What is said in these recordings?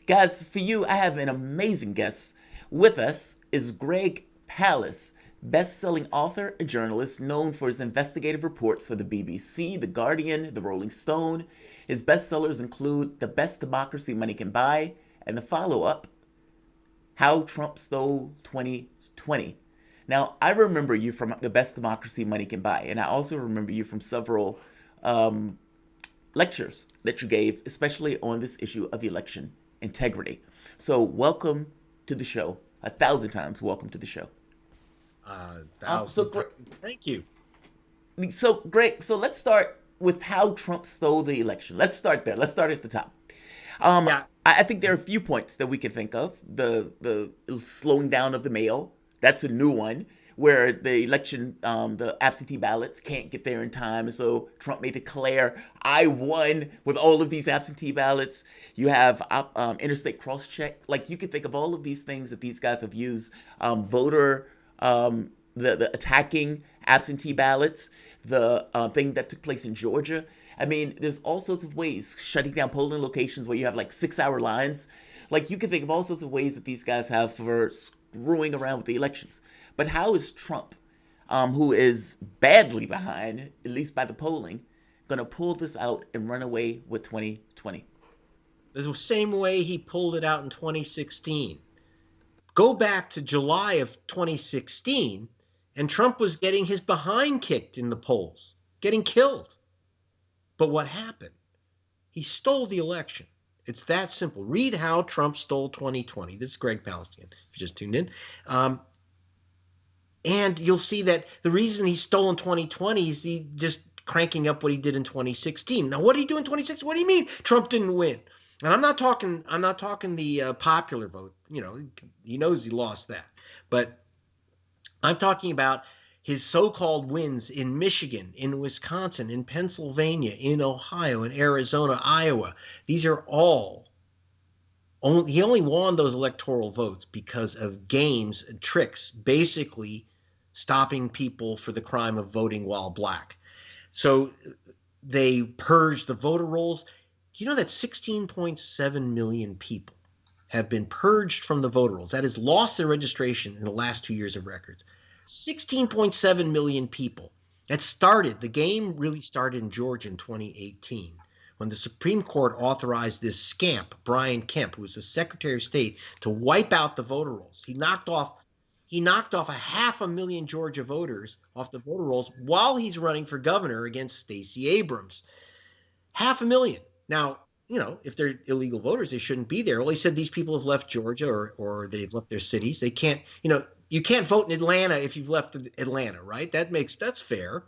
Guys, for you, I have an amazing guest. With us is Greg Palast, best-selling author and journalist known for his investigative reports for the BBC, The Guardian, The Rolling Stone. His bestsellers include The Best Democracy Money Can Buy and the follow-up, How Trump Stole 2020. Now, I remember you from The Best Democracy Money Can Buy, and I also remember you from several um, lectures that you gave, especially on this issue of election integrity. So, welcome to the show. 1,000 times welcome to the show. So, Thousand times. Thank you. great. So, let's start with how Trump stole the election. Let's start there. Let's start at the top. Yeah, I think there are a few points that we can think of. The slowing down of the mail. That's a new one where the election, the absentee ballots can't get there in time, and so Trump may declare, "I won with all of these absentee ballots." You have interstate cross check. Like you can think of all of these things that these guys have used. Voter the attacking absentee ballots, the thing that took place in Georgia. I mean, there's all sorts of ways shutting down polling locations where you have like 6 hour lines. Like you can think of all sorts of ways that these guys have for screwing around with the elections. But how is Trump, who is badly behind, at least by the polling, going to pull this out and run away with 2020? the same way he pulled it out in 2016. Go back to July of 2016, and Trump was getting his behind kicked in the polls, getting killed. But what happened? He stole the election. It's that simple. Read how Trump stole 2020. This is Greg Palestine, if you just tuned in. And you'll see that the reason he stole in 2020 is he just cranking up what he did in 2016. Now, what did he do in 2016? What do you mean Trump didn't win? And I'm not talking the popular vote. You know, he knows he lost that. But I'm talking about his so-called wins in Michigan, in Wisconsin, in Pennsylvania, in Ohio, in Arizona, Iowa. These are all he only won those electoral votes because of games and tricks, basically stopping people for the crime of voting while black. So they purged the voter rolls. You know that 16.7 million people have been purged from the voter rolls. That has lost their registration in the last 2 years of records. 16.7 million people. The game really started in Georgia in 2018 when the Supreme Court authorized this scamp, Brian Kemp, who was the Secretary of State, to wipe out the voter rolls. He knocked off 500,000 Georgia voters off the voter rolls while he's running for governor against Stacey Abrams. 500,000. Now, if they're illegal voters, they shouldn't be there. Well, he said these people have left Georgia or they've left their cities. They can't, you can't vote in Atlanta if you've left Atlanta, right? That's fair.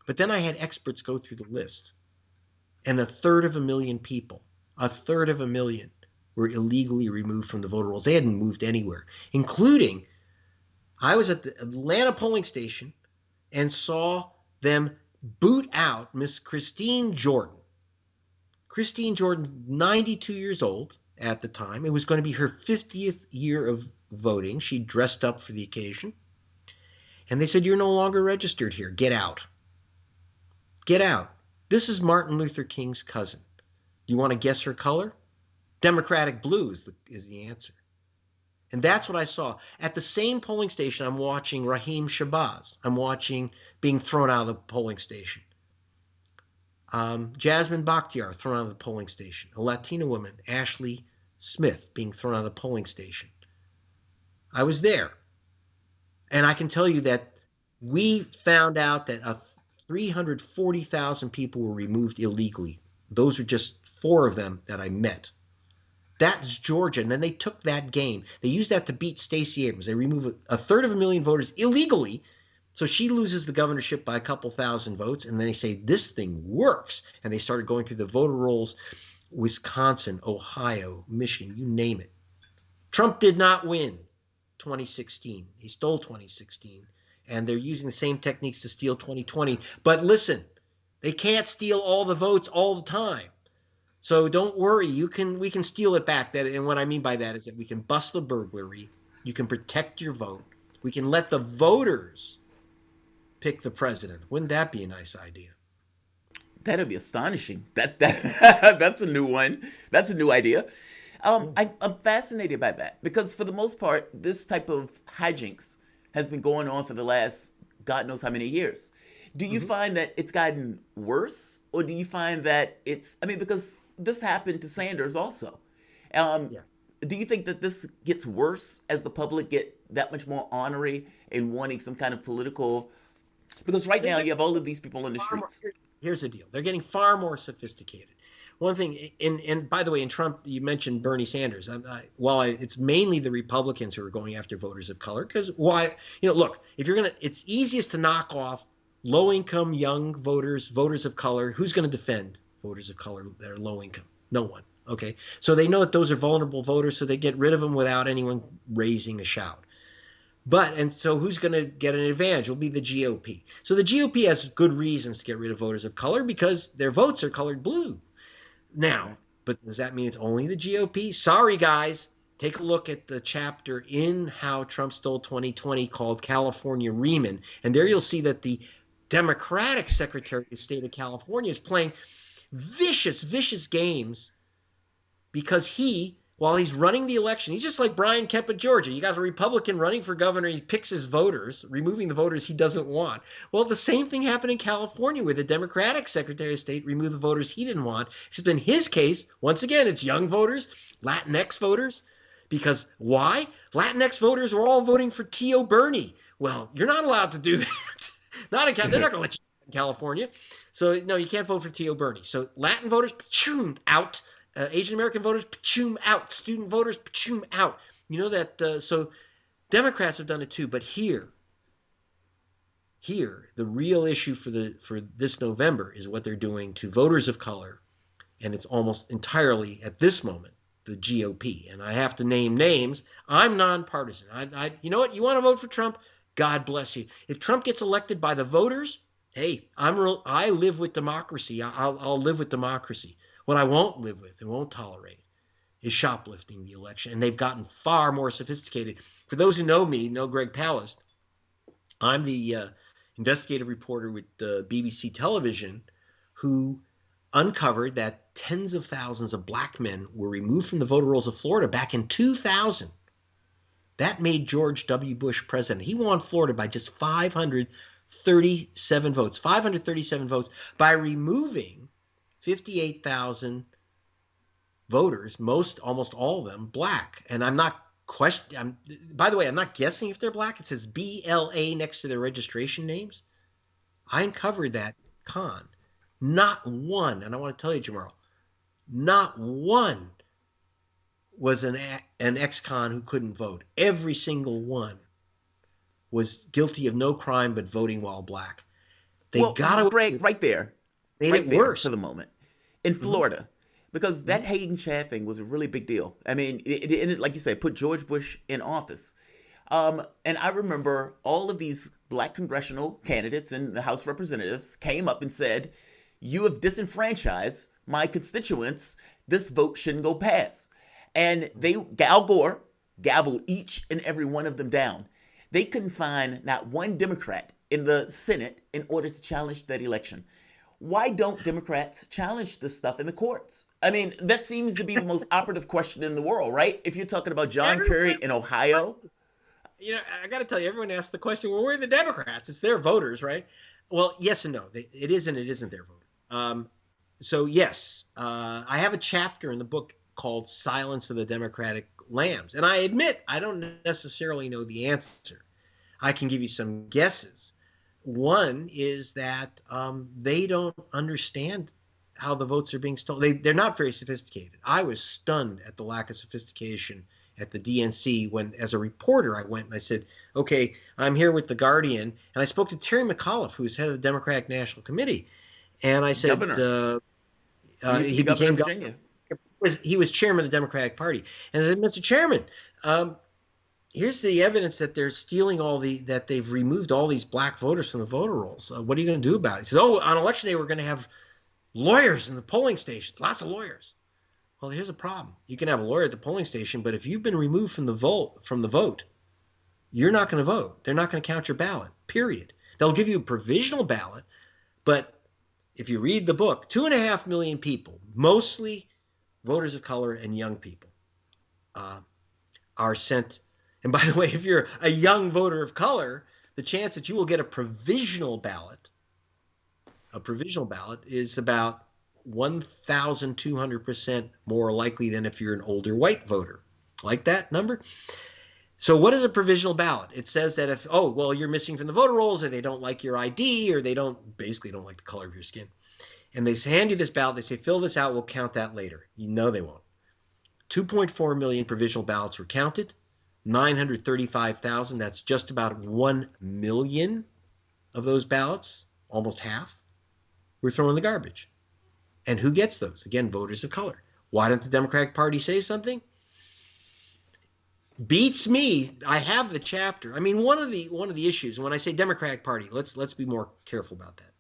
But then I had experts go through the list, and a third of a million people, were illegally removed from the voter rolls. They hadn't moved anywhere, including I was at the Atlanta polling station and saw them boot out Miss Christine Jordan. Christine Jordan, 92 years old at the time. It was going to be her 50th year of voting. She dressed up for the occasion. And they said, "You're no longer registered here. Get out. Get out." This is Martin Luther King's cousin. You want to guess her color? Democratic blue is the answer. And that's what I saw. At the same polling station, I'm watching Raheem Shabazz. I'm watching being thrown out of the polling station. Jasmine Bakhtiar thrown out of the polling station. A Latina woman, Ashley Smith, being thrown out of the polling station. I was there. And I can tell you that we found out that 340,000 people were removed illegally. Those are just 4 of them that I met. That's Georgia. And then they took that game. They used that to beat Stacey Abrams. They removed a third of a million voters illegally. So she loses the governorship by a couple thousand votes. And then they say, this thing works. And they started going through the voter rolls, Wisconsin, Ohio, Michigan, you name it. Trump did not win 2016. He stole 2016. And they're using the same techniques to steal 2020. But listen, they can't steal all the votes all the time. So don't worry, we can steal it back. And what I mean by that is that we can bust the burglary. You can protect your vote. We can let the voters pick the president. Wouldn't that be a nice idea? That'd be astonishing. That's a new one. That's a new idea. I'm fascinated by that because for the most part, this type of hijinks has been going on for the last God knows how many years. Do you Mhm. find that it's gotten worse, or do you find that it's? I mean, because this happened to Sanders also. Um, Yeah. do you think that this gets worse as the public get that much more ornery and wanting some kind of political? Because right They're now getting you have all of these people in the far more. streets. Here's the deal. They're getting far more sophisticated. One thing, and by the way, in Trump, you mentioned Bernie Sanders. It's mainly the Republicans who are going after voters of color, because why? Look, if you're gonna, it's easiest to knock off low-income young voters, voters of color. Who's going to defend voters of color that are low income? No one. Okay, so they know that those are vulnerable voters, so they get rid of them without anyone raising a shout. And so who's going to get an advantage will be the GOP. So the GOP has good reasons to get rid of voters of color because their votes are colored blue. Now, Right. but does that mean it's only the GOP? Sorry, guys. Take a look at the chapter in How Trump Stole 2020 called California Reman. And there you'll see that the Democratic Secretary of State of California is playing vicious, vicious games because while he's running the election, he's just like Brian Kemp of Georgia. You got a Republican running for governor. He picks his voters, removing the voters he doesn't want. Well, the same thing happened in California where the Democratic Secretary of State removed the voters he didn't want. Except in his case, once again, it's young voters, Latinx voters. Because why? Latinx voters are all voting for Tio Bernie. Well, you're not allowed to do that. Not in They're not going to let you in California. So, no, you can't vote for Tio Bernie. So Latin voters, out. Asian American voters, out. Student voters, out. You know that. So Democrats have done it too. But here, the real issue for this November is what they're doing to voters of color, and it's almost entirely at this moment the GOP. And I have to name names. I'm nonpartisan. You know what? You want to vote for Trump? God bless you. If Trump gets elected by the voters, hey, I live with democracy. I'll live with democracy. What I won't live with and won't tolerate is shoplifting the election. And they've gotten far more sophisticated. For those who know me, know Greg Palast. I'm the investigative reporter with BBC Television who uncovered that tens of thousands of black men were removed from the voter rolls of Florida back in 2000. That made George W. Bush president. He won Florida by just 537 votes. 537 votes by removing 58,000 voters, almost all of them black. And I'm not by the way, I'm not guessing if they're black. It says BLA next to their registration names. I uncovered that con. Not one, and I want to tell you, Jamal, not one was an ex-con who couldn't vote. Every single one was guilty of no crime but voting while black. They Well, got Greg, away, made right it there worse. for the moment in Mm-hmm. Florida, because that Mm-hmm. Hayden Chad thing was a really big deal. I mean, it like you said, put George Bush in office. And I remember all of these black congressional candidates in the House of Representatives came up and said, "You have disenfranchised my constituents. This vote shouldn't go past." And Al Gore gavelled each and every one of them down. They couldn't find not one Democrat in the Senate in order to challenge that election. Why don't Democrats challenge this stuff in the courts? I mean, that seems to be the most operative question in the world, right? If you're talking about John Kerry Everyone, in Ohio. I got to tell you, everyone asks the question, well, where are the Democrats? It's their voters, right? Well, yes and no. It is and it isn't their vote. So, yes, I have a chapter in the book called Silence of the Democratic Lambs. And I admit I don't necessarily know the answer. I can give you some guesses. One is that they don't understand how the votes are being stolen. They're not very sophisticated. I was stunned at the lack of sophistication at the DNC when, as a reporter, I went and I said, okay, I'm here with The Guardian. And I spoke to Terry McAuliffe, who's head of the Democratic National Committee. And I said, Governor. He used to he be governor became of Virginia. he was chairman of the Democratic Party. And I said, Mr. Chairman, here's the evidence that they're stealing that they've removed all these black voters from the voter rolls. What are you going to do about it? He said, oh, on election day, we're going to have lawyers in the polling stations, lots of lawyers. Well, here's a problem. You can have a lawyer at the polling station, but if you've been removed from the vote, you're not going to vote. They're not going to count your ballot, period. They'll give you a provisional ballot, but if you read the book, 2.5 million people, mostly voters of color and young people, uh, are sent. And by the way, if you're a young voter of color, the chance that you will get a provisional ballot is about 1,200% more likely than if you're an older white voter. Like that number? So what is a provisional ballot? It says that if, oh, well, you're missing from the voter rolls, or they don't like your ID, or they basically don't like the color of your skin, and they hand you this ballot, they say, fill this out, we'll count that later. You know they won't. 2.4 million provisional ballots were counted. 935,000, that's just about 1 million of those ballots, almost half, were thrown in the garbage. And who gets those? Again, voters of color. Why don't the Democratic Party say something? Beats me. I have the chapter. I mean, one of the issues when I say Democratic Party, let's be more careful about that.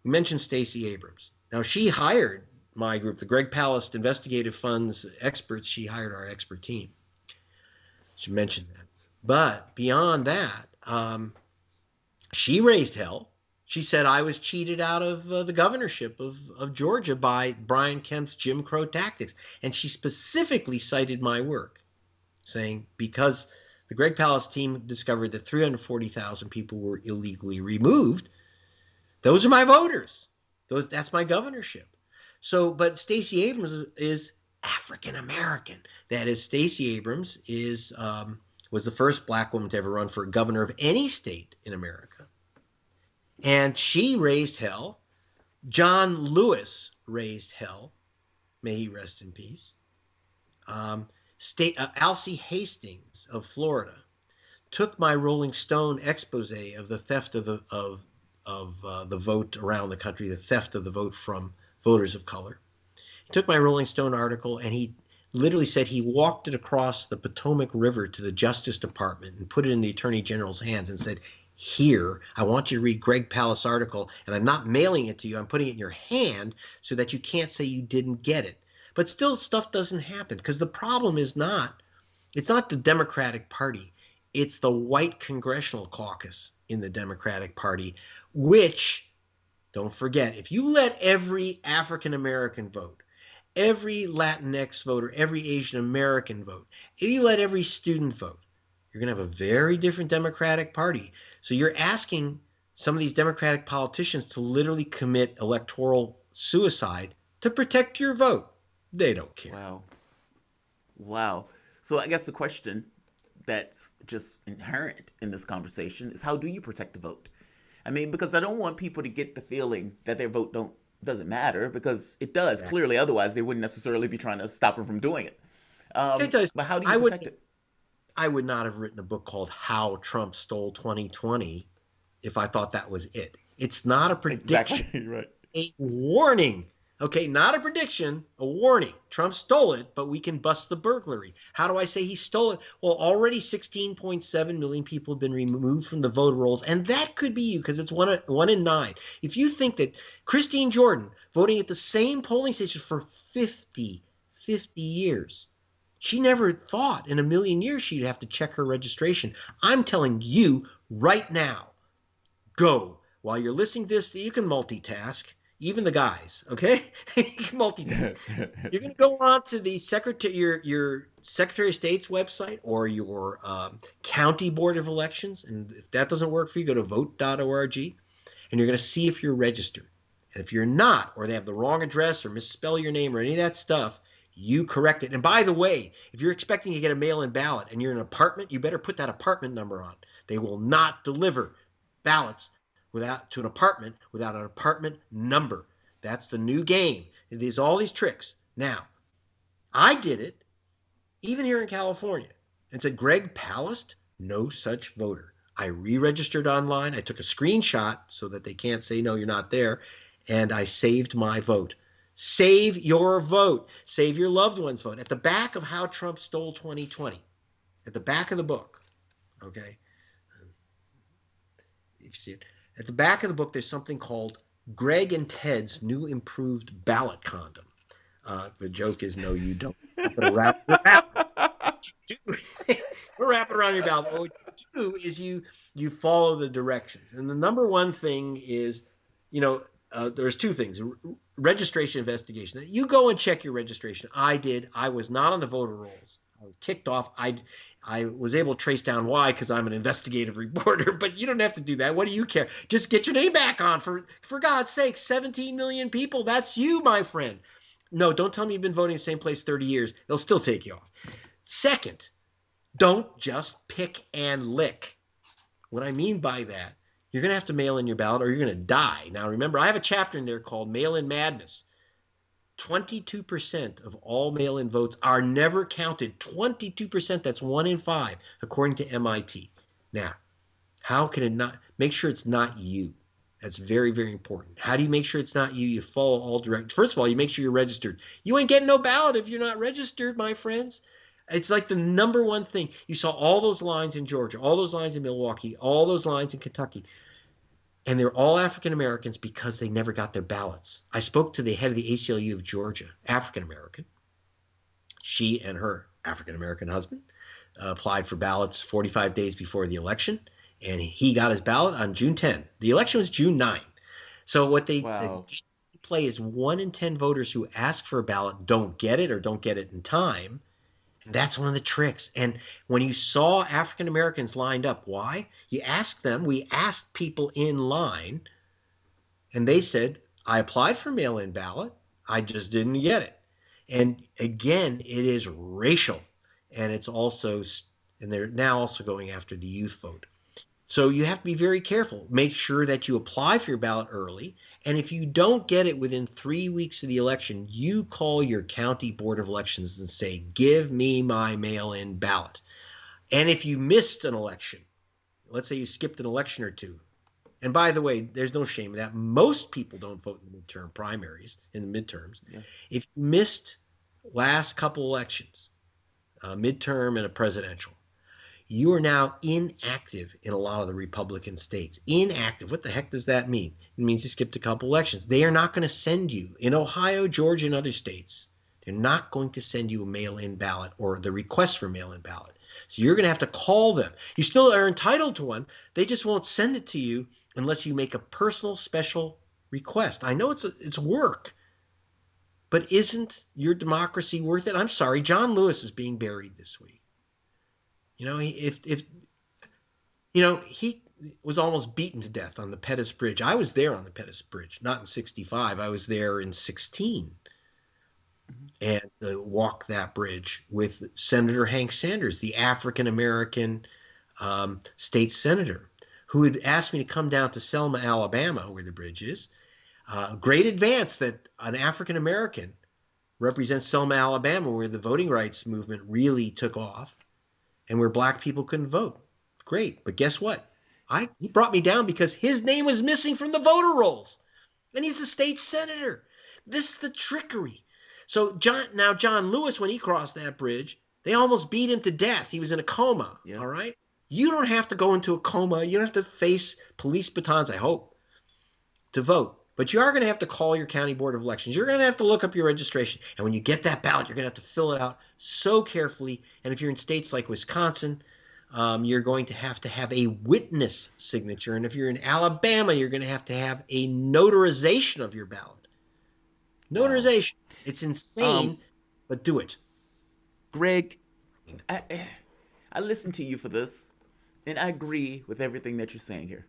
We mentioned Stacey Abrams. Now, she hired my group, the Greg Palast Investigative Funds experts. She hired our expert team. She mentioned that. But beyond that, she raised hell. She said I was cheated out of the governorship of Georgia by Brian Kemp's Jim Crow tactics. And she specifically cited my work, saying because the Greg Palast team discovered that 340,000 people were illegally removed, those are my voters. That's my governorship. So, but Stacey Abrams is African American. That is, Stacey Abrams was the first black woman to ever run for governor of any state in America. And she raised hell. John Lewis raised hell. May he rest in peace. Alcee Hastings of Florida took my Rolling Stone expose of the theft of the vote around the country, the theft of the vote from voters of color. He took my Rolling Stone article and he literally said he walked it across the Potomac River to the Justice Department and put it in the Attorney General's hands and said, here, I want you to read Greg Palast's article, and I'm not mailing it to you. I'm putting it in your hand so that you can't say you didn't get it. But still, stuff doesn't happen because the problem is it's not the Democratic Party. It's the white congressional caucus in the Democratic Party, which, don't forget, if you let every African American vote, every Latinx voter, every Asian American vote, if you let every student vote, you're going to have a very different Democratic Party. So you're asking some of these Democratic politicians to literally commit electoral suicide to protect your vote. They don't care. Wow. So I guess the question that's just inherent in this conversation is, how do you protect the vote? I mean, because I don't want people to get the feeling that their vote doesn't matter, because it does, clearly. Otherwise, they wouldn't necessarily be trying to stop them from doing it. But how do you protect it? I would not have written a book called How Trump Stole 2020 if I thought that was it. It's not a prediction. Exactly, right. A warning. Okay, not a prediction, a warning. Trump stole it, but we can bust the burglary. How do I say he stole it? Well, already 16.7 million people have been removed from the voter rolls, and that could be you because it's one in 9. If you think that Christine Jordan, voting at the same polling station for 50 years, she never thought in a million years she'd have to check her registration. I'm telling you right now, go. While you're listening to this, you can multitask. Even the guys, okay? You can multitask. You're going to go on to the your Secretary of State's website or your county board of elections, and if that doesn't work for you, go to vote.org, and you're going to see if you're registered. And if you're not, or they have the wrong address or misspell your name or any of that stuff, you correct it. And by the way, if you're expecting to get a mail-in ballot and you're in an apartment, you better put that apartment number on. They will not deliver ballots to an apartment without an apartment number. That's the new game. There's all these tricks. Now, I did it, even here in California, and said, Greg Palast, no such voter. I re-registered online. I took a screenshot so that they can't say, no, you're not there, and I saved my vote. Save your vote. Save your loved one's vote. At the back of How Trump Stole 2020, at the back of the book, okay, if you see it, at the back of the book, there's something called Greg and Ted's New Improved Ballot Condom. The joke is, no, you don't. Wrap it around your ballot. What you do is you follow the directions. And the number one thing is, there's two things: registration investigation. You go and check your registration. I did. I was not on the voter rolls. I was kicked off. I was able to trace down why, because I'm an investigative reporter. But you don't have to do that. What do you care? Just get your name back on. For God's sake, 17 million people. That's you, my friend. No, don't tell me you've been voting in the same place 30 years. They'll still take you off. Second, don't just pick and lick. What I mean by that, you're going to have to mail in your ballot or you're going to die. Now, remember, I have a chapter in there called Mail-in Madness. 22% of all mail-in votes are never counted. 22%, that's 1 in 5, according to MIT. Now, how can it not? Make sure it's not you. That's very, very important. How do you make sure it's not you? You follow all direct. First of all, you make sure you're registered. You ain't getting no ballot if you're not registered, my friends. It's like the number one thing. You saw all those lines in Georgia, all those lines in Milwaukee, all those lines in Kentucky. And they're all African Americans because they never got their ballots. I spoke to the head of the ACLU of Georgia, African American. She and her African American husband applied for ballots 45 days before the election, and he got his ballot on June 10. The election was June 9. So what they play is 1 in 10 voters who ask for a ballot don't get it or don't get it in time. And that's one of the tricks. And when you saw African Americans lined up, why? You asked them, we asked people in line, and they said, I applied for mail-in ballot, I just didn't get it. And again, it is racial. And it's also, and they're now also going after the youth vote. So you have to be very careful. Make sure that you apply for your ballot early. And if you don't get it within 3 weeks of the election, you call your county board of elections and say, give me my mail-in ballot. And if you missed an election, let's say you skipped an election or two. And by the way, there's no shame in that. Most people don't vote in the midterm primaries, in the midterms. Yeah. If you missed last couple elections, a midterm and a presidential, you are now inactive in a lot of the Republican states. Inactive. What the heck does that mean? It means you skipped a couple elections. They are not going to send you, in Ohio, Georgia, and other states, they're not going to send you a mail-in ballot or the request for mail-in ballot. So you're going to have to call them. You still are entitled to one. They just won't send it to you unless you make a personal special request. I know it's work, but isn't your democracy worth it? I'm sorry, John Lewis is being buried this week. You know, he was almost beaten to death on the Pettus Bridge. I was there on the Pettus Bridge, not in 65. I was there in 16 and walked that bridge with Senator Hank Sanders, the African-American state senator, who had asked me to come down to Selma, Alabama, where the bridge is. Great advance that an African-American represents Selma, Alabama, where the voting rights movement really took off, and where black people couldn't vote. Great. But guess what? He brought me down because his name was missing from the voter rolls. And he's the state senator. This is the trickery. So John Lewis, when he crossed that bridge, they almost beat him to death. He was in a coma. Yeah. All right? You don't have to go into a coma. You don't have to face police batons, I hope, to vote. But you are going to have to call your county board of elections. You're going to have to look up your registration. And when you get that ballot, you're going to have to fill it out so carefully. And if you're in states like Wisconsin, you're going to have a witness signature. And if you're in Alabama, you're going to have a notarization of your ballot. Notarization. Wow. It's insane, but do it. Greg, I listened to you for this, and I agree with everything that you're saying here.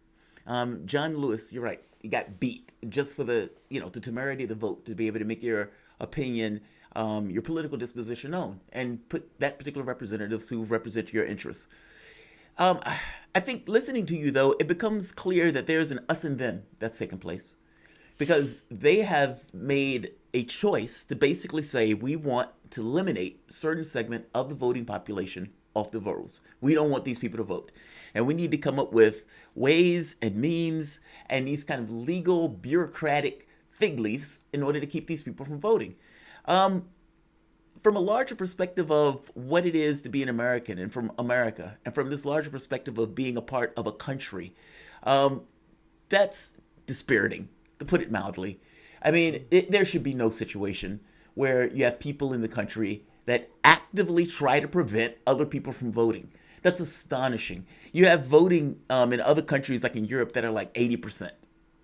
John Lewis, you're right. He got beat just for the temerity of the vote, to be able to make your opinion, your political disposition known, and put that particular representatives who represent your interests. I think listening to you, though, it becomes clear that there's an us and them that's taking place, because they have made a choice to basically say, we want to eliminate a certain segment of the voting population off the rolls. We don't want these people to vote. And we need to come up with ways and means and these kind of legal, bureaucratic fig leaves in order to keep these people from voting. From a larger perspective of what it is to be an American and from America, and from this larger perspective of being a part of a country, that's dispiriting, to put it mildly. I mean, there should be no situation where you have people in the country that actively try to prevent other people from voting. That's astonishing. You have voting in other countries like in Europe that are like 80%,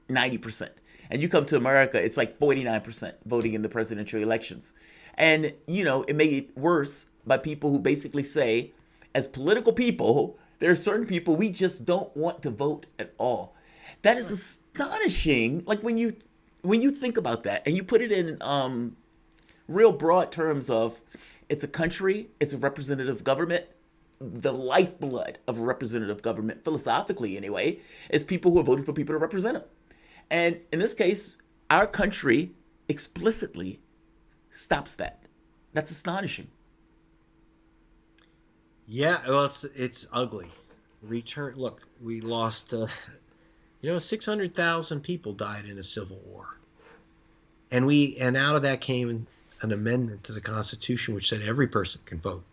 90%. And you come to America, it's like 49% voting in the presidential elections. And, it made it worse by people who basically say, as political people, there are certain people we just don't want to vote at all. That is astonishing. Like when you think about that and you put it in real broad terms of it's a country, it's a representative government. The lifeblood of a representative government, philosophically anyway, is people who are voting for people to represent them. And in this case, our country explicitly stops that. That's astonishing. Yeah, well, it's ugly. Look, we lost 600,000 people died in a civil war. And out of that came an amendment to the Constitution which said every person can vote.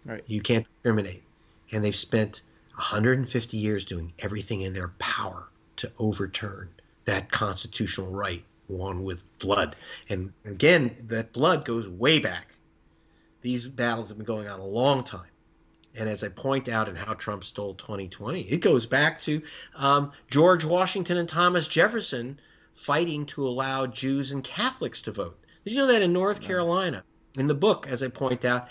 Right. You can't discriminate. And they've spent 150 years doing everything in their power to overturn that constitutional right won with blood. And again, that blood goes way back. These battles have been going on a long time. And as I point out in How Trump Stole 2020, it goes back to George Washington and Thomas Jefferson fighting to allow Jews and Catholics to vote. Did you know that in North Carolina, in the book, as I point out,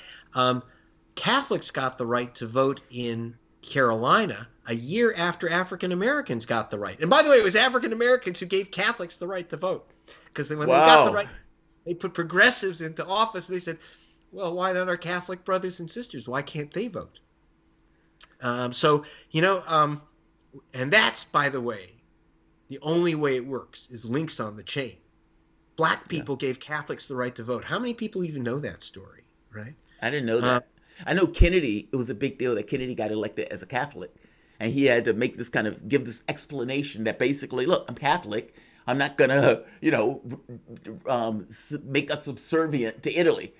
Catholics got the right to vote in Carolina a year after African Americans got the right. And by the way, it was African Americans who gave Catholics the right to vote. Because when they got the right, they put progressives into office. They said, well, why not our Catholic brothers and sisters? Why can't they vote? And that's, by the way, the only way it works is links on the chain. Black people gave Catholics the right to vote. How many people even know that story, right? I didn't know that. I know Kennedy, it was a big deal that Kennedy got elected as a Catholic. And he had to give this explanation that basically, look, I'm Catholic. I'm not going to, make us subservient to Italy.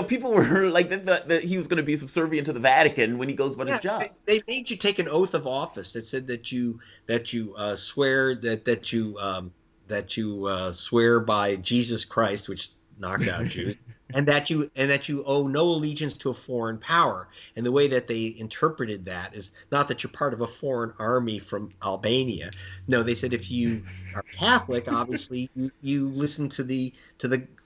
People were like, they thought that he was going to be subservient to the Vatican when he goes about his job. They made you take an oath of office that said that you swear that you swear by Jesus Christ, which knocked out Jews, and that you owe no allegiance to a foreign power. And the way that they interpreted that is not that you're part of a foreign army from Albania. No, they said if you are Catholic, obviously you listen to the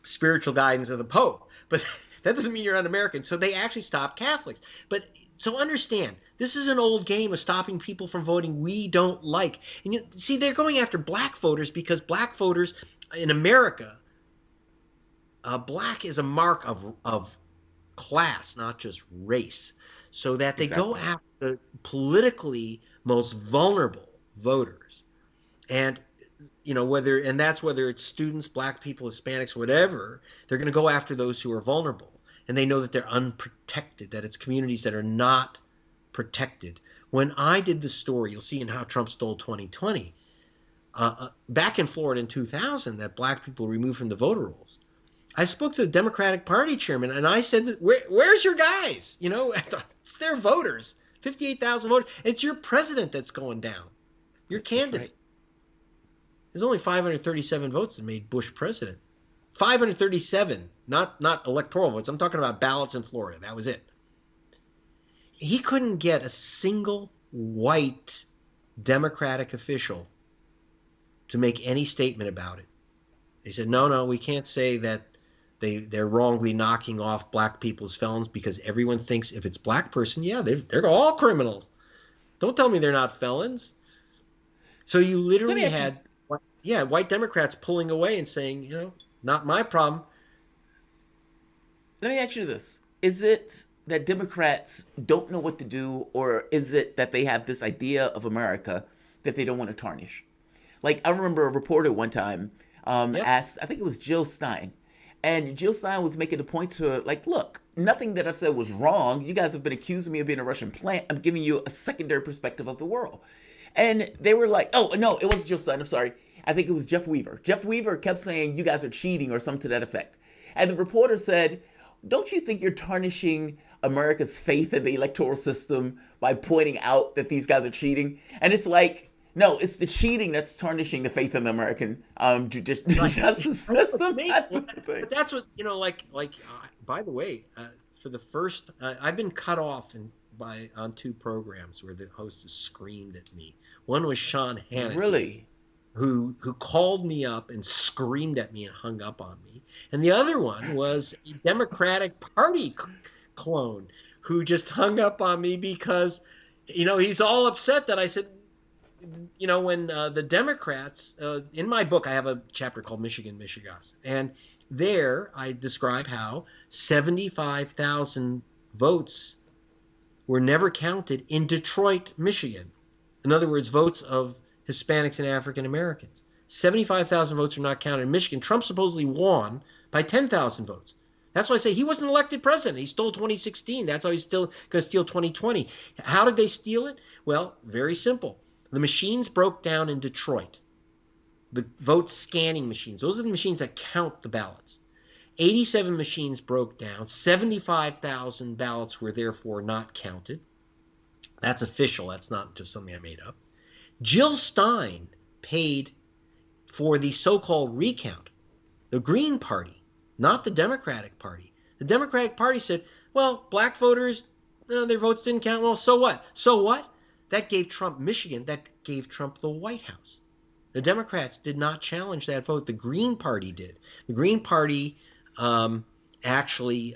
spiritual guidance of the Pope. But that doesn't mean you're un-American. So they actually stopped Catholics. But so understand, this is an old game of stopping people from voting we don't like. And see, they're going after black voters because black voters in America, black is a mark of class, not just race. So that they go after the politically most vulnerable voters. And whether it's students, black people, Hispanics, whatever, they're going to go after those who are vulnerable. And they know that they're unprotected, that it's communities that are not protected. When I did the story, you'll see in How Trump Stole 2020, back in Florida in 2000, that black people were removed from the voter rolls. I spoke to the Democratic Party chairman, and I said, where's your guys? It's their voters, 58,000 voters. It's your president that's going down, your candidate. Right. There's only 537 votes that made Bush president. 537, not electoral votes. I'm talking about ballots in Florida. That was it. He couldn't get a single white Democratic official to make any statement about it. They said, no, we can't say that they're wrongly knocking off black people's felons because everyone thinks if it's black person, they're all criminals. Don't tell me they're not felons. So you literally had white Democrats pulling away and saying, not my problem. Let me ask you this. Is it that Democrats don't know what to do, or is it that they have this idea of America that they don't want to tarnish? Like, I remember a reporter one time asked, I think it was Jill Stein, and Jill Stein was making the point to, like, look, nothing that I've said was wrong. You guys have been accusing me of being a Russian plant. I'm giving you a secondary perspective of the world. And they were like, oh, no, it wasn't Jill Stein. I'm sorry. I think it was Jeff Weaver. Jeff Weaver kept saying, you guys are cheating or something to that effect. And the reporter said, don't you think you're tarnishing America's faith in the electoral system by pointing out that these guys are cheating? And it's like, no, it's the cheating that's tarnishing the faith in the American justice system. But that's what, by the way, for the first, I've been cut off on two programs where the host has screamed at me. One was Sean Hannity. Really? who called me up and screamed at me and hung up on me. And the other one was a Democratic Party clone who just hung up on me because, he's all upset that I said, when the Democrats, in my book, I have a chapter called Michigan, Michigas. And there I describe how 75,000 votes were never counted in Detroit, Michigan. In other words, votes of Hispanics and African Americans. 75,000 votes are not counted in Michigan. Trump supposedly won by 10,000 votes. That's why I say he wasn't elected president. He stole 2016. That's how he's still going to steal 2020. How did they steal it? Well, very simple. The machines broke down in Detroit. The vote scanning machines. Those are the machines that count the ballots. 87 machines broke down. 75,000 ballots were therefore not counted. That's official. That's not just something I made up. Jill Stein paid for the so-called recount. The Green Party, not the Democratic Party. The Democratic Party said, well, black voters, their votes didn't count. Well, so what? So what? That gave Trump Michigan. That gave Trump the White House. The Democrats did not challenge that vote. The Green Party did. The Green Party actually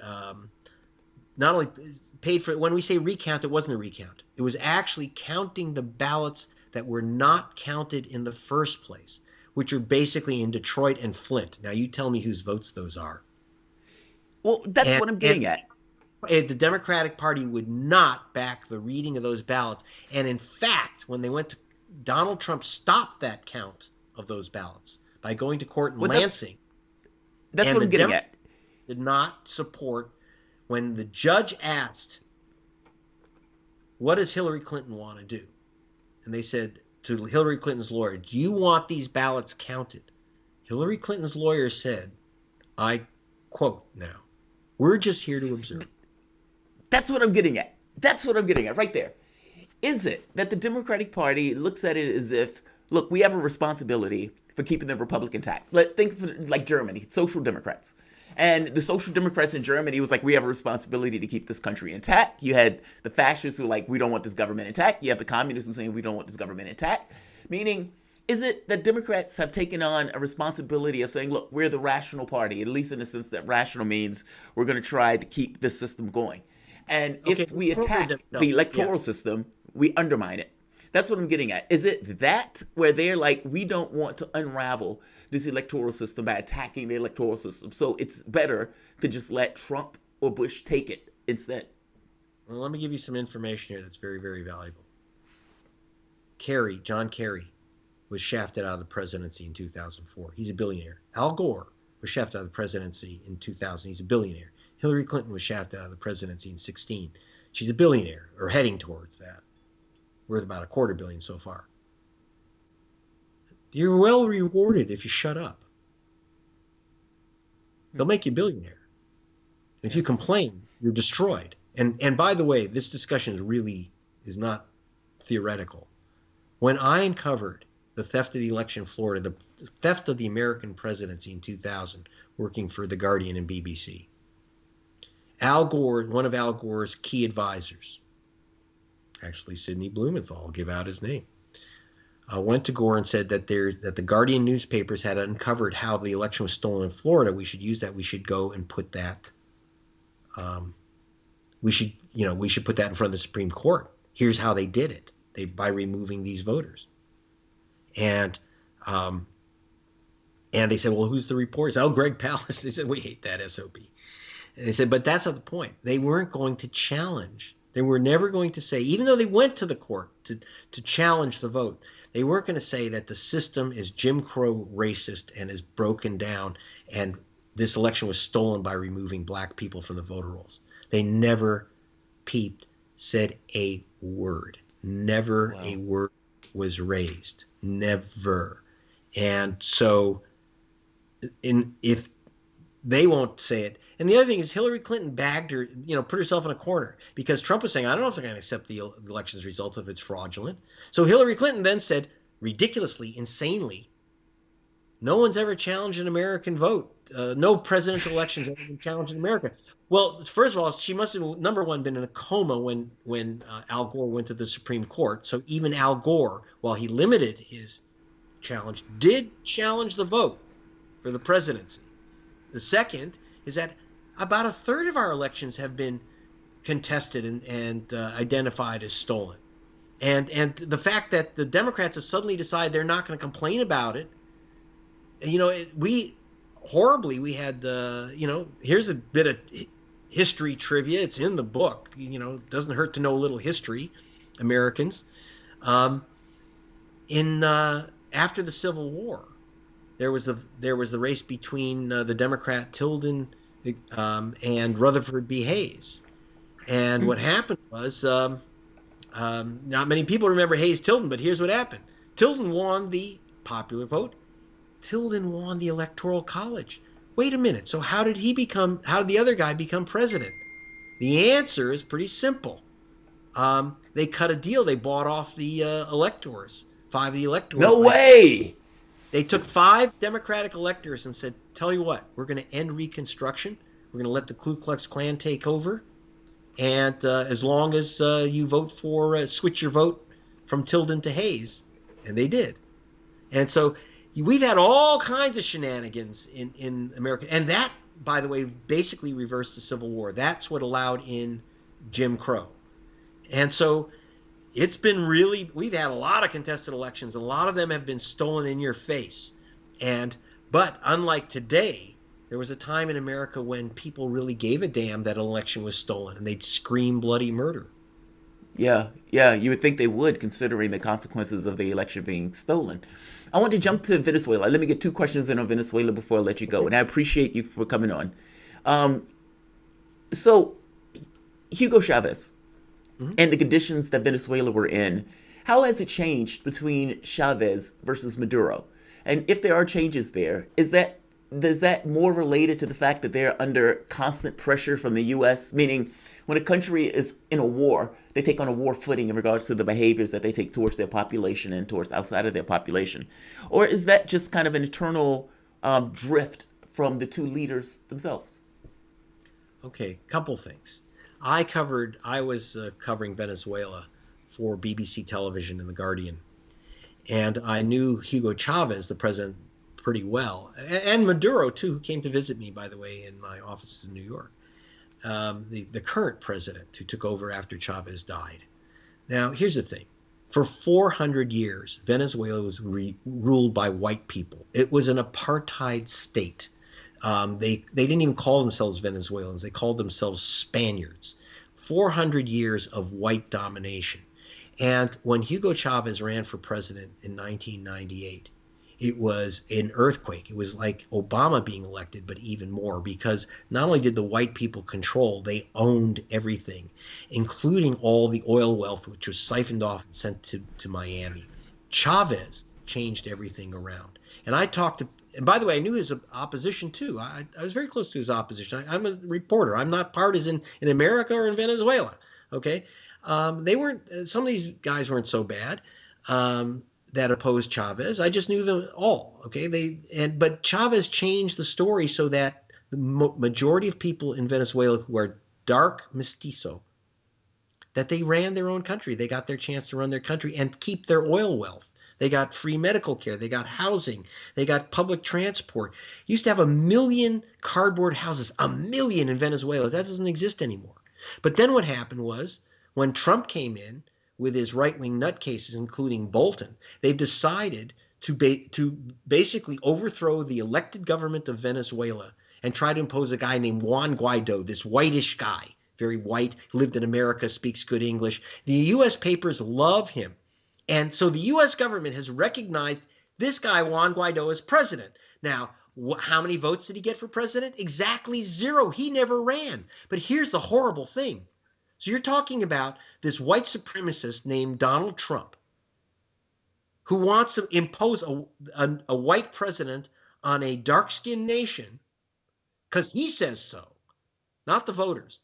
not only paid for it. When we say recount, it wasn't a recount. It was actually counting the ballots that were not counted in the first place, which are basically in Detroit and Flint. Now, you tell me whose votes those are. Well, that's what I'm getting at. The Democratic Party would not back the reading of those ballots. And in fact, when they went to Donald Trump stopped that count of those ballots by going to court in Lansing. That's what I'm getting at. Did not support when the judge asked, what does Hillary Clinton want to do? And they said to Hillary Clinton's lawyer, do you want these ballots counted? Hillary Clinton's lawyer said, I quote now, we're just here to observe. That's what I'm getting at. That's what I'm getting at right there. Is it that the Democratic Party looks at it as if, look, we have a responsibility for keeping the Republic intact? Think of like Germany, Social Democrats. And the Social Democrats in Germany was like, we have a responsibility to keep this country intact. You had the fascists who were like, we don't want this government intact. You have the communists who are saying, we don't want this government intact. Meaning, is it that Democrats have taken on a responsibility of saying, look, we're the rational party, at least in the sense that rational means we're going to try to keep this system going. And if we attack the electoral system, we undermine it. That's what I'm getting at. Is it that where they're like, we don't want to unravel this electoral system by attacking the electoral system, so it's better to just let Trump or Bush take it instead? Well, let me give you some information here that's very, very valuable. John Kerry, was shafted out of the presidency in 2004. He's a billionaire. Al Gore was shafted out of the presidency in 2000. He's a billionaire. Hillary Clinton was shafted out of the presidency in 16. She's a billionaire, or heading towards that. Worth about $250 million so far. You're well rewarded if you shut up. They'll make you a billionaire. If you complain, you're destroyed. And by the way, this discussion is not theoretical. When I uncovered the theft of the election in Florida, the theft of the American presidency in 2000, working for The Guardian and BBC, Al Gore, one of Al Gore's key advisors, actually Sidney Blumenthal, I'll give out his name, went to Gore and said that the Guardian newspapers had uncovered how the election was stolen in Florida. We should use that. We should go and put that. We should put that in front of the Supreme Court. Here's how they did it. By removing these voters. And they said, well, who's the reporters? Oh, Greg Palast. They said, we hate that SOB. And they said, but that's not the point. They weren't going to challenge. They were never going to say, even though they went to the court to challenge the vote, they weren't going to say that the system is Jim Crow racist and is broken down and this election was stolen by removing black people from the voter rolls. They never said a word. Never a word was raised. Never. And so if they won't say it. And the other thing is Hillary Clinton bagged her, put herself in a corner because Trump was saying, I don't know if they're going to accept the election's result if it's fraudulent. So Hillary Clinton then said, ridiculously, insanely, no one's ever challenged an American vote. No presidential elections ever been challenged in America. Well, first of all, she must have, number one, been in a coma when Al Gore went to the Supreme Court. So even Al Gore, while he limited his did challenge the vote for the presidency. The second is that about a third of our elections have been contested and identified as stolen. And the fact that the Democrats have suddenly decided they're not going to complain about it, we had, here's a bit of history trivia. It's in the book. It doesn't hurt to know a little history, Americans. After the Civil War, there was the race between the Democrat Tilden and Rutherford B. Hayes. And what happened was, not many people remember Hayes-Tilden, but here's what happened. Tilden won the popular vote. Tilden won the Electoral College. Wait a minute. So how did the other guy become president? The answer is pretty simple. They cut a deal. They bought off the electors, 5 of the electors. No way! They took 5 Democratic electors and said, tell you what, we're going to end Reconstruction. We're going to let the Ku Klux Klan take over. And as long as you vote for, switch your vote from Tilden to Hayes. And they did. And so we've had all kinds of shenanigans in America. And that, by the way, basically reversed the Civil War. That's what allowed in Jim Crow. And so we've had a lot of contested elections. A lot of them have been stolen in your face. But unlike today, there was a time in America when people really gave a damn that an election was stolen, and they'd scream bloody murder. Yeah, you would think they would, considering the consequences of the election being stolen. I want to jump to Venezuela. Let me get 2 questions in on Venezuela before I let you go, and I appreciate you for coming on. So, Hugo Chavez and the conditions that Venezuela were in, how has it changed between Chavez versus Maduro? And if there are changes there, is that more related to the fact that they're under constant pressure from the U.S., meaning when a country is in a war, they take on a war footing in regards to the behaviors that they take towards their population and towards outside of their population? Or is that just kind of an eternal drift from the 2 leaders themselves? Okay, couple things. I was covering Venezuela for BBC Television and The Guardian, and I knew Hugo Chavez, the president, pretty well, and Maduro too, who came to visit me, by the way, in my offices in New York. The current president who took over after Chavez died. Now, here's the thing. For 400 years, Venezuela was ruled by white people. It was an apartheid state. They didn't even call themselves Venezuelans. They called themselves Spaniards. 400 years of white domination. And when Hugo Chavez ran for president in 1998, it was an earthquake. It was like Obama being elected, but even more, because not only did the white people control, they owned everything, including all the oil wealth, which was siphoned off and sent to Miami. Chavez changed everything around. And by the way, I knew his opposition too. I was very close to his opposition. I'm a reporter. I'm not partisan in America or in Venezuela. Okay. Some of these guys weren't so bad. That opposed Chavez. I just knew them all. Okay, but Chavez changed the story so that the majority of people in Venezuela who are dark mestizo, that they ran their own country. They got their chance to run their country and keep their oil wealth. They got free medical care. They got housing. They got public transport. Used to have 1 million cardboard houses, 1 million in Venezuela. That doesn't exist anymore. But then what happened was when Trump came in, with his right-wing nutcases, including Bolton, they decided to basically overthrow the elected government of Venezuela and try to impose a guy named Juan Guaido, this whitish guy, very white, lived in America, speaks good English. The U.S. papers love him. And so the U.S. government has recognized this guy, Juan Guaido, as president. Now, how many votes did he get for president? Exactly 0. He never ran. But here's the horrible thing. So you're talking about this white supremacist named Donald Trump who wants to impose a white president on a dark-skinned nation because he says so, not the voters.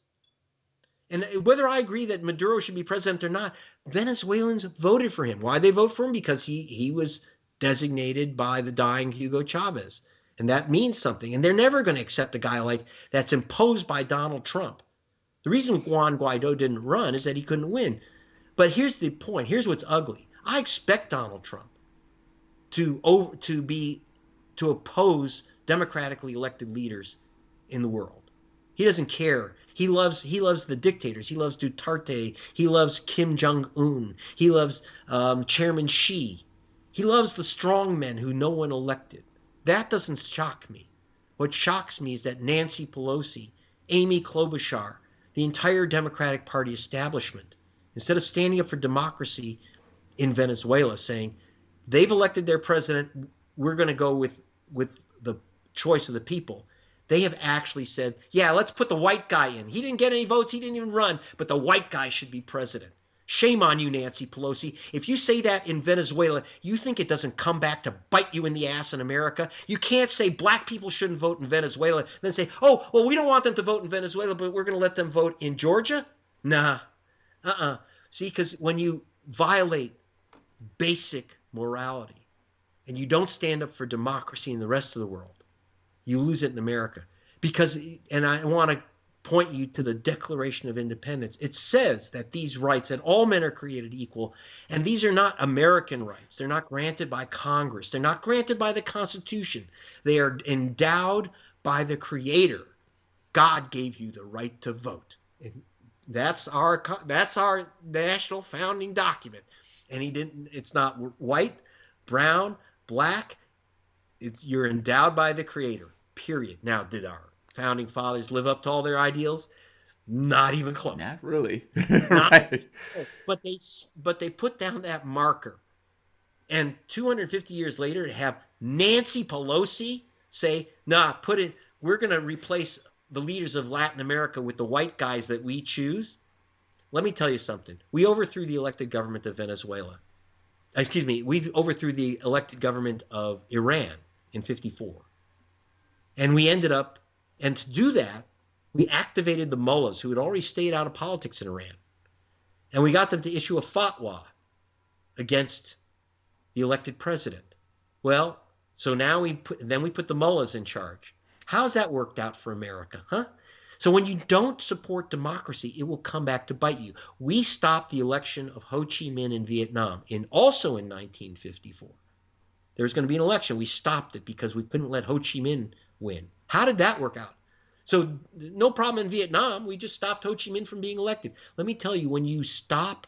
And whether I agree that Maduro should be president or not, Venezuelans voted for him. Why they vote for him? Because he was designated by the dying Hugo Chavez. And that means something. And they're never going to accept a guy like that's imposed by Donald Trump. The reason Juan Guaido didn't run is that he couldn't win. But here's the point. Here's what's ugly. I expect Donald Trump to oppose democratically elected leaders in the world. He doesn't care. He loves the dictators. He loves Duterte. He loves Kim Jong-un. He loves Chairman Xi. He loves the strong men who no one elected. That doesn't shock me. What shocks me is that Nancy Pelosi, Amy Klobuchar, the entire Democratic Party establishment, instead of standing up for democracy in Venezuela, saying they've elected their president, we're going to go with the choice of the people. They have actually said, yeah, let's put the white guy in. He didn't get any votes. He didn't even run, but the white guy should be president. Shame on you, Nancy Pelosi. If you say that in Venezuela, you think it doesn't come back to bite you in the ass in America? You can't say black people shouldn't vote in Venezuela, and then say, oh, well, we don't want them to vote in Venezuela, but we're going to let them vote in Georgia? Nah. See, because when you violate basic morality and you don't stand up for democracy in the rest of the world, you lose it in America. Because, and I want to point you to the Declaration of Independence. It says that these rights, that all men are created equal, and these are not American rights. They're not granted by Congress. They're not granted by the Constitution. They are endowed by the Creator. God gave you the right to vote. And that's our national founding document. And it's not white, brown, black. You're endowed by the Creator, period. Now, did our founding fathers live up to all their ideals? Not even close. Not really. Right. But they put down that marker. And 250 years later, to have Nancy Pelosi say, nah, we're going to replace the leaders of Latin America with the white guys that we choose. Let me tell you something. We overthrew the elected government of Venezuela. Excuse me, we overthrew the elected government of Iran in 1954. And we ended up, and to do that, we activated the mullahs who had already stayed out of politics in Iran. And we got them to issue a fatwa against the elected president. Well, so now we put the mullahs in charge. How's that worked out for America, huh? So when you don't support democracy, it will come back to bite you. We stopped the election of Ho Chi Minh in Vietnam, also in 1954. There was going to be an election. We stopped it because we couldn't let Ho Chi Minh win. How did that work out? So no problem in Vietnam. We just stopped Ho Chi Minh from being elected. Let me tell you, when you stop,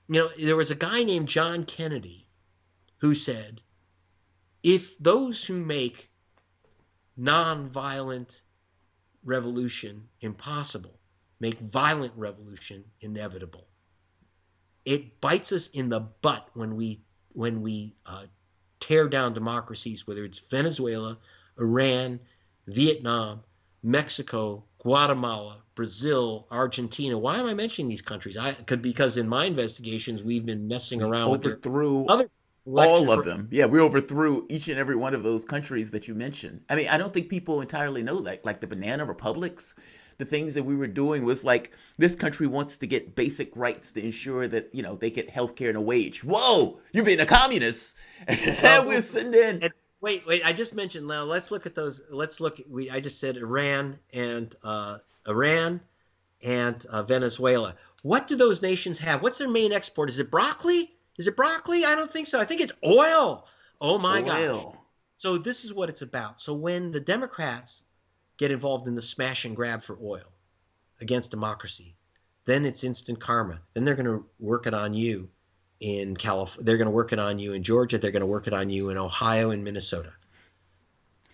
there was a guy named John Kennedy who said, if those who make nonviolent revolution impossible make violent revolution inevitable. It bites us in the butt when we tear down democracies, whether it's Venezuela, Iran, Vietnam, Mexico, Guatemala, Brazil, Argentina. Why am I mentioning these countries? Because in my investigations, we've been messing around with other all of them. Yeah, we overthrew each and every one of those countries that you mentioned. I mean, I don't think people entirely know that. Like the banana republics, the things that we were doing was like, this country wants to get basic rights to ensure that, they get health care and a wage. Whoa, you're being a communist. And we're sending... Wait, I just mentioned, now let's look at those. I just said Iran and Venezuela. What do those nations have? What's their main export? Is it broccoli? I don't think so. I think it's oil. Oh my gosh. So this is what it's about. So when the Democrats get involved in the smash and grab for oil against democracy, then it's instant karma. Then they're going to work it on you in California. They're going to work it on you in Georgia. They're going to work it on you in Ohio and Minnesota.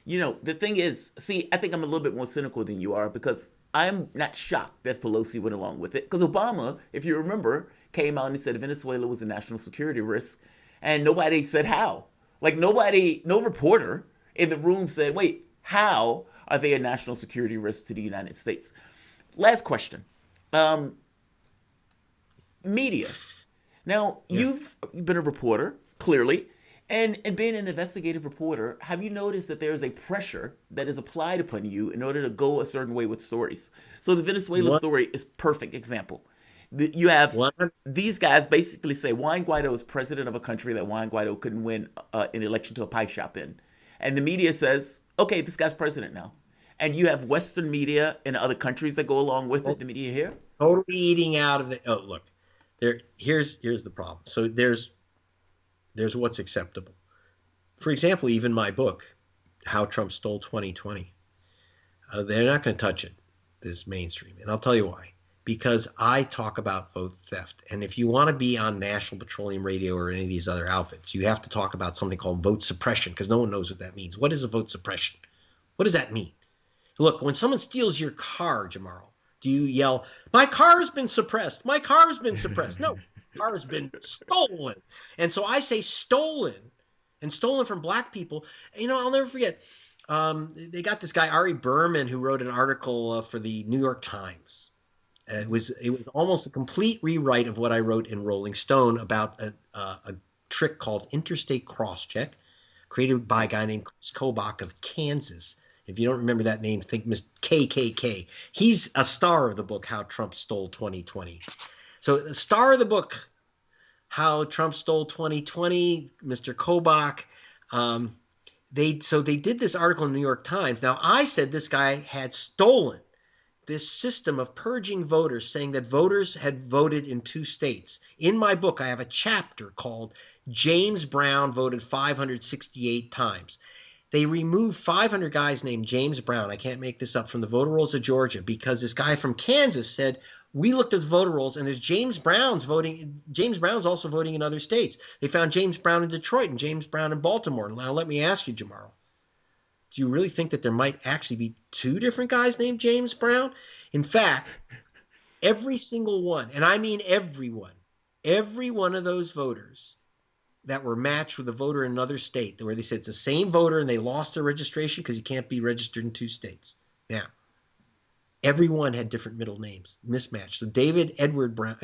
The thing is, see, I think I'm a little bit more cynical than you are, because I'm not shocked that Pelosi went along with it. Because Obama, if you remember, came out and said Venezuela was a national security risk, and nobody said how. Like no reporter in the room said, wait, how are they a national security risk to the United States? Last question. Media. Now, you've been a reporter, clearly, and being an investigative reporter, have you noticed that there is a pressure that is applied upon you in order to go a certain way with stories? So the Venezuela story is perfect example. You have these guys basically say Juan Guaido is president of a country that Juan Guaido couldn't win an election to a pie shop in. And the media says, okay, this guy's president now. And you have Western media in other countries that go along with it, the media here. Totally eating out of the, look, here's the problem. So there's what's acceptable. For example, even my book, How Trump Stole 2020, they're not going to touch it, this mainstream. And I'll tell you why. Because I talk about vote theft. And if you want to be on National Petroleum Radio or any of these other outfits, you have to talk about something called vote suppression, because no one knows what that means. What is a vote suppression? What does that mean? Look, when someone steals your car, Jamaro, do you yell, my car's been suppressed? My car's been suppressed. No, car's been stolen. And so I say stolen, and stolen from black people. You know, I'll never forget. They got this guy, Ari Berman, who wrote an article for the New York Times. It was almost a complete rewrite of what I wrote in Rolling Stone about a trick called interstate crosscheck, created by a guy named Chris Kobach of Kansas. If you don't remember that name, think Mr. KKK. He's a star of the book, How Trump Stole 2020. So the star of the book, How Trump Stole 2020, Mr. Kobach, they did this article in the New York Times. Now, I said this guy had stolen this system of purging voters, saying that voters had voted in 2 states. In my book, I have a chapter called James Brown Voted 568 Times. They removed 500 guys named James Brown, I can't make this up, from the voter rolls of Georgia because this guy from Kansas said, we looked at the voter rolls and there's James Brown's voting. James Brown's also voting in other states. They found James Brown in Detroit and James Brown in Baltimore. Now let me ask you, Jamaro, do you really think that there might actually be 2 different guys named James Brown? In fact, every single one, and I mean everyone, every one of those voters that were matched with a voter in another state, where they said it's the same voter and they lost their registration because you can't be registered in 2 states. Now, everyone had different middle names, mismatched. So David Edward Brown,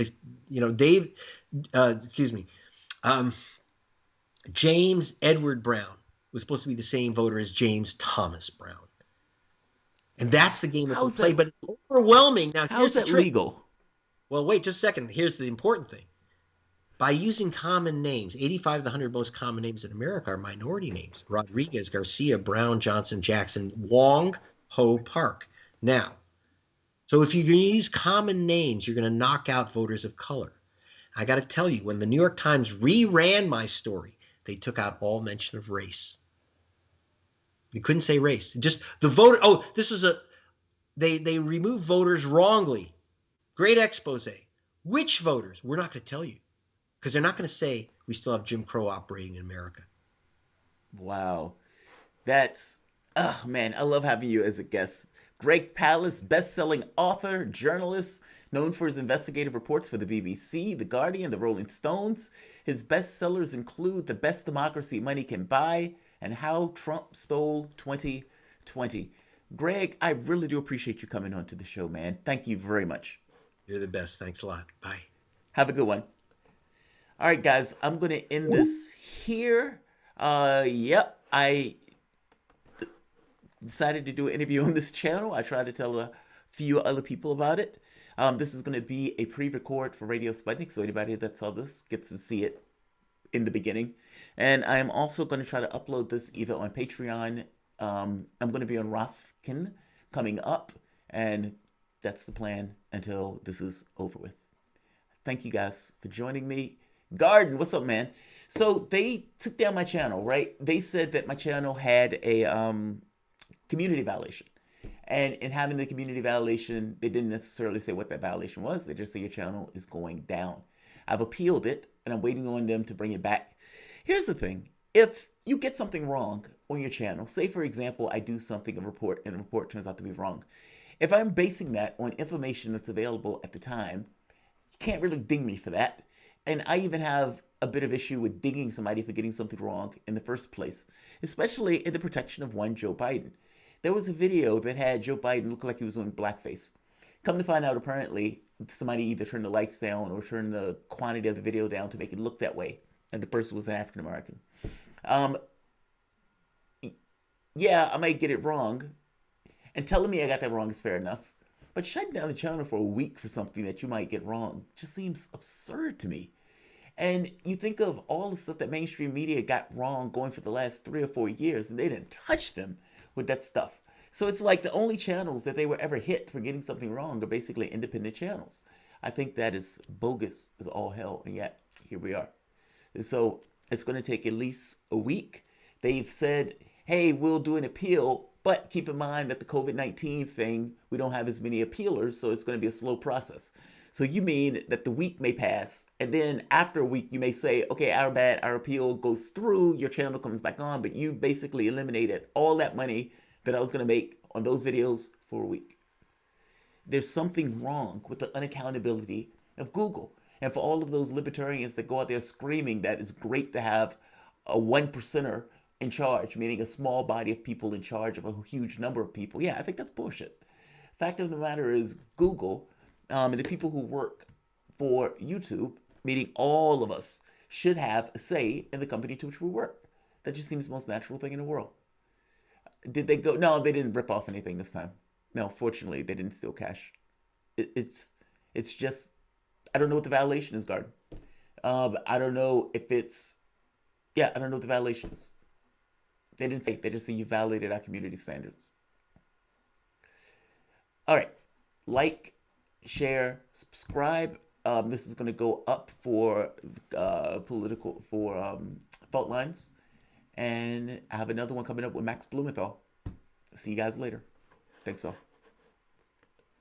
James Edward Brown was supposed to be the same voter as James Thomas Brown. And that's the game that they play, but it's overwhelming. Now, how's that legal? Well, wait just a second. Here's the important thing. By using common names, 85 of the 100 most common names in America are minority names. Rodriguez, Garcia, Brown, Johnson, Jackson, Wong, Ho, Park. Now, so if you're going to use common names, you're going to knock out voters of color. I got to tell you, when the New York Times reran my story, they took out all mention of race. You couldn't say race. Just the voter. Oh, this was they removed voters wrongly. Great expose. Which voters? We're not going to tell you. Because they're not going to say we still have Jim Crow operating in America. Wow. That's, oh man, I love having you as a guest. Greg Palast, best-selling author, journalist, known for his investigative reports for the BBC, The Guardian, The Rolling Stones. His bestsellers include The Best Democracy Money Can Buy and How Trump Stole 2020. Greg, I really do appreciate you coming on to the show, man. Thank you very much. You're the best. Thanks a lot. Bye. Have a good one. All right, guys, I'm going to end this here. I decided to do an interview on this channel. I tried to tell a few other people about it. This is going to be a pre-record for Radio Sputnik, so anybody that saw this gets to see it in the beginning. And I'm also going to try to upload this either on Patreon. I'm going to be on Rofkin coming up, and that's the plan until this is over with. Thank you guys for joining me. Garden, what's up, man? So they took down my channel, right? They said that my channel had a community violation. And in having the community violation, they didn't necessarily say what that violation was. They just say your channel is going down. I've appealed it, and I'm waiting on them to bring it back. Here's the thing. If you get something wrong on your channel, say, for example, I do something, a report, and the report turns out to be wrong. If I'm basing that on information that's available at the time, you can't really ding me for that. And I even have a bit of issue with dinging somebody for getting something wrong in the first place, especially in the protection of one Joe Biden. There was a video that had Joe Biden look like he was doing blackface. Come to find out, apparently, somebody either turned the lights down or turned the quantity of the video down to make it look that way. And the person was an African American. Yeah, I might get it wrong. And telling me I got that wrong is fair enough. But shutting down the channel for a week for something that you might get wrong just seems absurd to me. And you think of all the stuff that mainstream media got wrong going for the last 3 or 4 years, and they didn't touch them with that stuff. So it's like the only channels that they were ever hit for getting something wrong are basically independent channels. I think that is bogus as all hell, and yet here we are. And so it's going to take at least a week. They've said, hey, we'll do an appeal, but keep in mind that the COVID-19 thing, we don't have as many appealers, so it's going to be a slow process. So you mean that the week may pass, and then after a week, you may say, okay, our bad, our appeal goes through, your channel comes back on, but you basically eliminated all that money that I was going to make on those videos for a week. There's something wrong with the unaccountability of Google. And for all of those libertarians that go out there screaming that it's great to have a one percenter in charge, meaning a small body of people in charge of a huge number of people, yeah, I think that's bullshit. Fact of the matter is, Google and the people who work for YouTube, meaning all of us, should have a say in the company to which we work. That just seems the most natural thing in the world. Did they go? No, they didn't rip off anything this time. No, fortunately, they didn't steal cash. It's just I don't know what the violation is, guard. I don't know if it's yeah, I don't know what the violation is. They didn't say. They just say you violated our community standards. All right, like, share, subscribe. This is going to go up for political for fault lines, and I have another one coming up with Max Blumenthal. See you guys later. Thanks all.